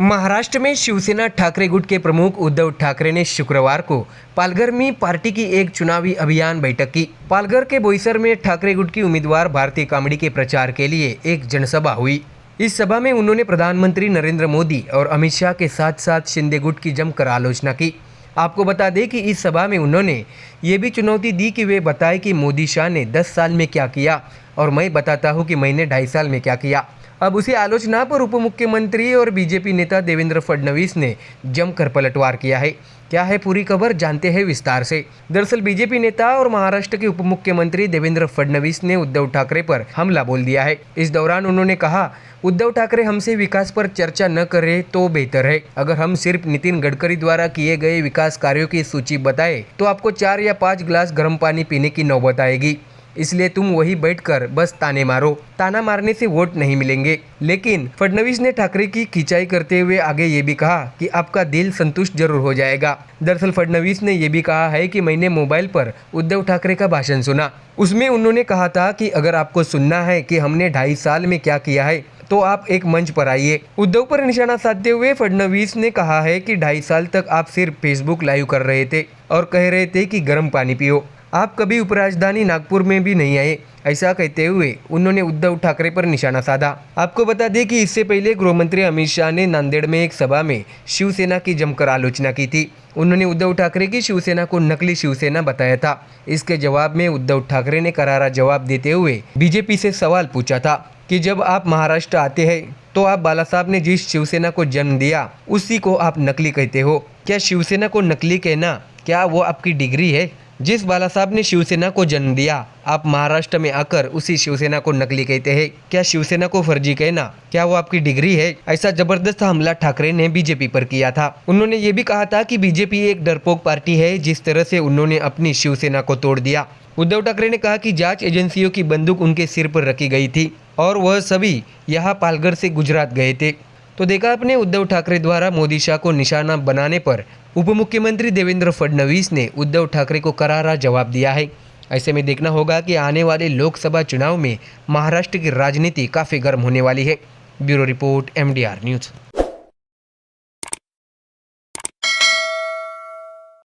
महाराष्ट्र में शिवसेना ठाकरे गुट के प्रमुख उद्धव ठाकरे ने शुक्रवार को पालघर में पार्टी की एक चुनावी अभियान बैठक की। पालघर के बोईसर में ठाकरे गुट की उम्मीदवार भारती कामड़ी के प्रचार के लिए एक जनसभा हुई। इस सभा में उन्होंने प्रधानमंत्री नरेंद्र मोदी और अमित शाह के साथ साथ शिंदे गुट की जमकर आलोचना की। आपको बता दें कि इस सभा में उन्होंने ये भी चुनौती दी कि वे बताएं कि मोदी शाह ने 10 साल में क्या किया और मैं बताता हूँ कि मैंने 2.5 साल में क्या किया। अब उसी आलोचना पर उप मुख्यमंत्री और बीजेपी नेता देवेंद्र फडणवीस ने जमकर पलटवार किया है। क्या है पूरी खबर, जानते हैं विस्तार से। दरअसल बीजेपी नेता और महाराष्ट्र के उप मुख्यमंत्री देवेंद्र फडणवीस ने उद्धव ठाकरे पर हमला बोल दिया है। इस दौरान उन्होंने कहा, उद्धव ठाकरे हमसे विकास पर चर्चा न करें तो बेहतर है। अगर हम सिर्फ नितिन गडकरी द्वारा किए गए विकास कार्यों की सूची बताएं तो आपको 4 या 5 गिलास गर्म पानी पीने की नौबत आएगी। इसलिए तुम वही बैठकर बस ताने मारो। ताना मारने से वोट नहीं मिलेंगे। लेकिन फडणवीस ने ठाकरे की खिंचाई करते हुए आगे ये भी कहा कि आपका दिल संतुष्ट जरूर हो जाएगा। दरअसल फडणवीस ने ये भी कहा है कि मैंने मोबाइल पर उद्धव ठाकरे का भाषण सुना। उसमें उन्होंने कहा था कि अगर आपको सुनना है कि हमने 2.5 साल में क्या किया है तो आप एक मंच पर आइए। उद्धव पर निशाना साधते हुए फडणवीस ने कहा है कि 2.5 साल तक आप सिर्फ फेसबुक लाइव कर रहे थे और कह रहे थे कि गर्म पानी पियो। आप कभी उपराजधानी नागपुर में भी नहीं आए। ऐसा कहते हुए उन्होंने उद्धव ठाकरे पर निशाना साधा। आपको बता दें कि इससे पहले गृहमंत्री अमित शाह ने नांदेड़ में एक सभा में शिवसेना की जमकर आलोचना की थी। उन्होंने उद्धव ठाकरे की शिवसेना को नकली शिवसेना बताया था। इसके जवाब में उद्धव ठाकरे ने करारा जवाब देते हुए बीजेपी से सवाल पूछा था कि जब आप महाराष्ट्र आते हैं तो आप बाला साहब ने जिस शिवसेना को जन्म दिया उसी को आप नकली कहते हो। क्या शिवसेना को नकली कहना क्या वो आपकी डिग्री है? जिस बाला साहब ने शिवसेना को जन्म दिया आप महाराष्ट्र में आकर उसी शिवसेना को नकली कहते हैं। क्या शिवसेना को फर्जी कहना क्या वो आपकी डिग्री है? ऐसा जबरदस्त हमला ठाकरे ने बीजेपी पर किया था। उन्होंने ये भी कहा था कि बीजेपी एक डरपोक पार्टी है। जिस तरह से उन्होंने अपनी शिवसेना को तोड़ दिया। उद्धव ठाकरे ने कहा कि जांच एजेंसियों की बंदूक उनके सिर पर रखी गई थी और वह सभी यहाँ पालघर से गुजरात गए थे। तो देखा आपने, उद्धव ठाकरे द्वारा मोदी शाह को निशाना बनाने पर उप मुख्यमंत्री देवेंद्र फडणवीस ने उद्धव ठाकरे को करारा जवाब दिया है। ऐसे में देखना होगा कि आने वाले लोकसभा चुनाव में महाराष्ट्र की राजनीति काफ़ी गर्म होने वाली है। Bureau report MDR news.